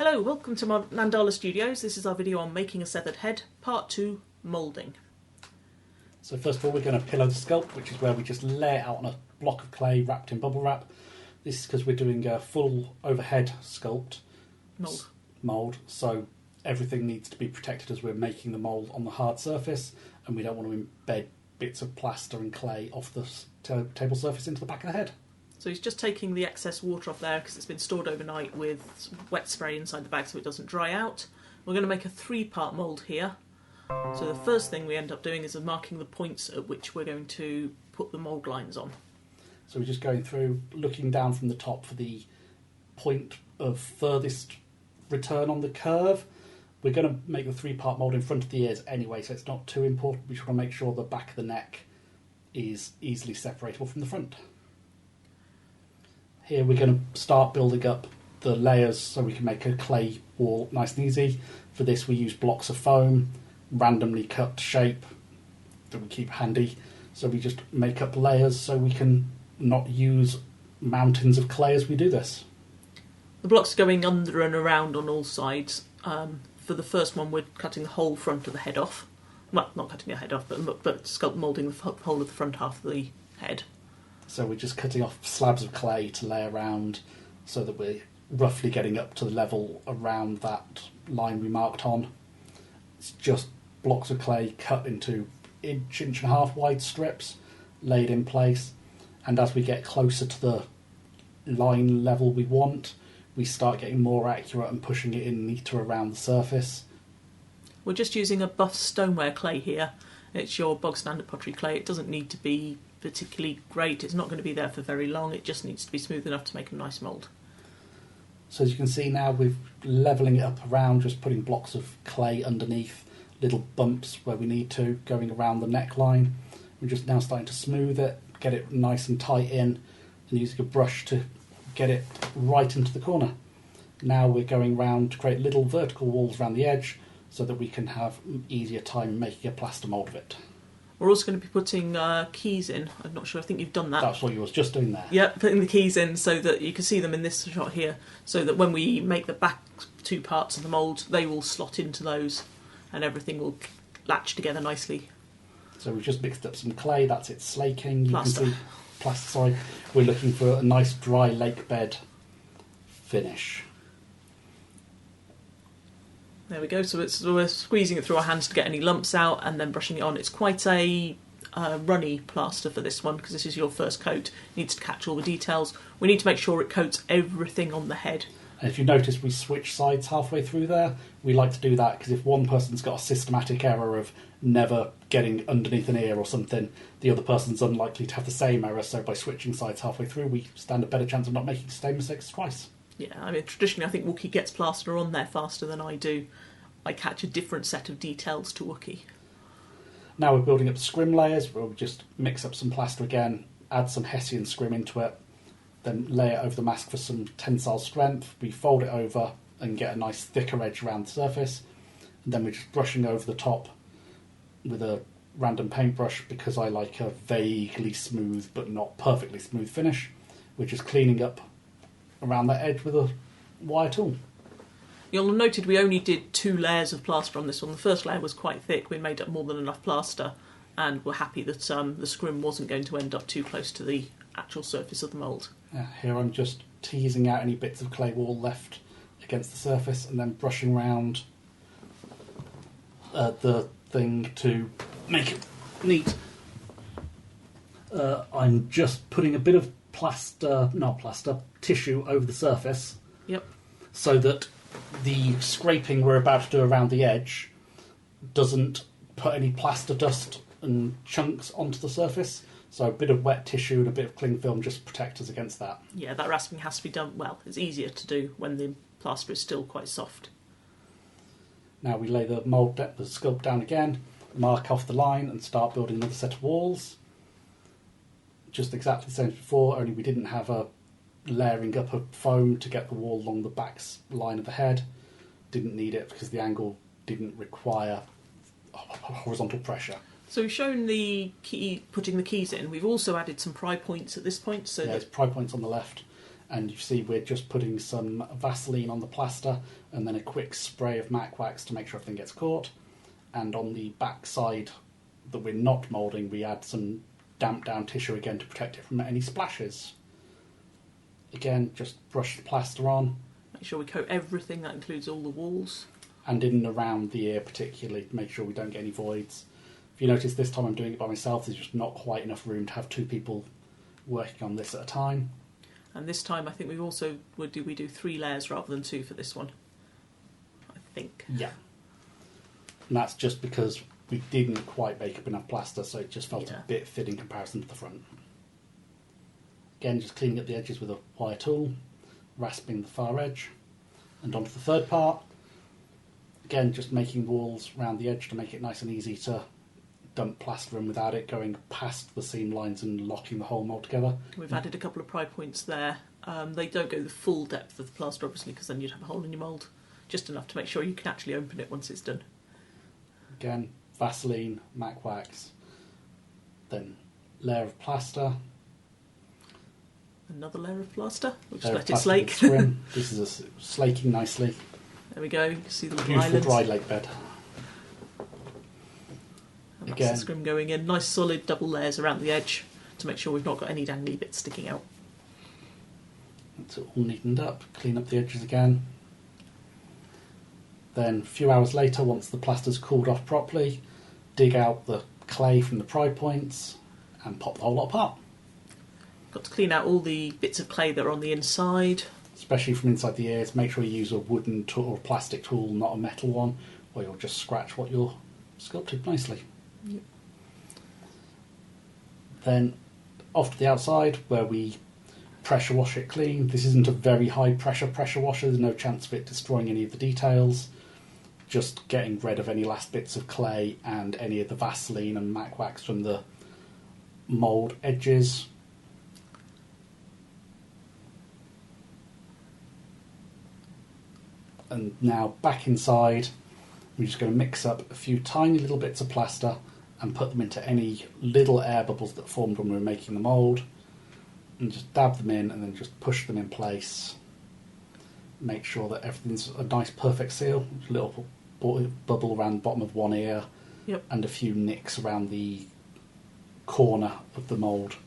Hello, welcome to Mandala Studios. This is our video on making a severed head, part 2, moulding. So first of all we're going to pillow the sculpt, which is where we just lay it out on a block of clay wrapped in bubble wrap. This is because we're doing a full overhead sculpt. Mould. So everything needs to be protected as we're making the mould on the hard surface, and we don't want to embed bits of plaster and clay off the table surface into the back of the head. So he's just taking the excess water off there because it's been stored overnight with some wet spray inside the bag so it doesn't dry out. We're going to make a 3-part mould here. So the first thing we end up doing is marking the points at which we're going to put the mould lines on. So we're just going through, looking down from the top for the point of furthest return on the curve. We're going to make the 3-part mould in front of the ears anyway, so it's not too important. We just want to make sure the back of the neck is easily separatable from the front. Here we're going to start building up the layers so we can make a clay wall nice and easy. For this we use blocks of foam, randomly cut shape that we keep handy. So we just make up layers so we can not use mountains of clay as we do this. The blocks are going under and around on all sides. For the first one we're cutting the whole front of the head off. Well, not cutting the head off, but sculpt moulding the whole of the front half of the head. So we're just cutting off slabs of clay to lay around so that we're roughly getting up to the level around that line we marked on. It's just blocks of clay cut into inch and a half wide strips, laid in place, and as we get closer to the line level we want, we start getting more accurate and pushing it in neater around the surface. We're just using a buff stoneware clay here. It's your bog standard pottery clay. It doesn't need to be particularly great. It's not going to be there for very long. It just needs to be smooth enough to make a nice mould. So as you can see now, we're levelling it up around, just putting blocks of clay underneath, little bumps where we need to, going around the neckline. We're just now starting to smooth it, get it nice and tight in, and using a brush to get it right into the corner. Now we're going round to create little vertical walls around the edge so that we can have easier time making a plaster mould of it. We're also going to be putting keys in. I'm not sure, I think you've done that. That's what you was just doing there. Yeah, putting the keys in so that you can see them in this shot here, so that when we make the back 2 parts of the mould, they will slot into those and everything will latch together nicely. So we've just mixed up some clay, that's it slaking. Plaster. You can see, plaster, sorry. We're looking for a nice dry lake bed finish. There we go, so we're squeezing it through our hands to get any lumps out and then brushing it on. It's quite a runny plaster for this one because this is your first coat. It needs to catch all the details. We need to make sure it coats everything on the head. And if you notice we switch sides halfway through there, we like to do that because if one person's got a systematic error of never getting underneath an ear or something, the other person's unlikely to have the same error, so by switching sides halfway through we stand a better chance of not making the same mistakes twice. Yeah, I mean, traditionally I think Wookie gets plaster on there faster than I do. I catch a different set of details to Wookie. Now we're building up scrim layers, where we just mix up some plaster again, add some Hessian scrim into it, then lay it over the mask for some tensile strength. We fold it over and get a nice thicker edge around the surface. And then we're just brushing over the top with a random paintbrush because I like a vaguely smooth but not perfectly smooth finish. We're just cleaning up around that edge with a wire tool. You'll have noted we only did 2 layers of plaster on this one. The first layer was quite thick. We made up more than enough plaster and we're happy that the scrim wasn't going to end up too close to the actual surface of the mould. Yeah, here I'm just teasing out any bits of clay wall left against the surface and then brushing around the thing to make it neat. I'm just putting a bit of tissue over the surface. Yep. So that the scraping we're about to do around the edge doesn't put any plaster dust and chunks onto the surface. So a bit of wet tissue and a bit of cling film just protect us against that. Yeah, that rasping has to be done well. It's easier to do when the plaster is still quite soft. Now we lay the sculpt down again, mark off the line and start building another set of walls. Just exactly the same as before, only we didn't have a layering up of foam to get the wall along the back line of the head. Didn't need it because the angle didn't require horizontal pressure. So we've shown putting the keys in. We've also added some pry points at this point. So there's pry points on the left, And you see we're just putting some Vaseline on the plaster and then a quick spray of mac wax to make sure everything gets caught. And on the back side that we're not moulding, we add some damp down tissue again to protect it from any splashes. Again, just brush the plaster on. Make sure we coat everything, that includes all the walls. And in and around the ear particularly, to make sure we don't get any voids. If you notice, this time I'm doing it by myself, there's just not quite enough room to have two people working on this at a time. And this time I think we also we do 3 layers rather than 2 for this one, I think. Yeah. And that's just because we didn't quite make up enough plaster, so it just felt a bit thin in comparison to the front. Again, just cleaning up the edges with a wire tool, rasping the far edge, and onto the third part. Again, just making walls around the edge to make it nice and easy to dump plaster in without it going past the seam lines and locking the whole mould together. We've added a couple of pry points there. They don't go the full depth of the plaster, obviously, because then you'd have a hole in your mould. Just enough to make sure you can actually open it once it's done. Again, Vaseline, mac wax, then layer of plaster. Another layer of plaster. We'll just Layer let of it plaster slake. with scrim. This is slaking nicely. There we go. You can see the little Beautiful islands. dry lake bed. And that's Again. the scrim going in. Nice solid double layers around the edge to make sure we've not got any dangly bits sticking out. That's it all neatened up. Clean up the edges again. Then a few hours later, once the plaster's cooled off properly, dig out the clay from the pry points and pop the whole lot apart. Got to clean out all the bits of clay that are on the inside. Especially from inside the ears, make sure you use a wooden tool or plastic tool, not a metal one, or you'll just scratch what you're sculpted nicely. Yep. Then off to the outside where we pressure wash it clean. This isn't a very high pressure washer, there's no chance of it destroying any of the details. Just getting rid of any last bits of clay and any of the Vaseline and mac wax from the mould edges. And now back inside, we're just going to mix up a few tiny little bits of plaster and put them into any little air bubbles that formed when we were making the mould, and just dab them in and then just push them in place. Make sure that everything's a nice perfect seal. A little bubble around the bottom of one ear, Yep. and a few nicks around the corner of the mould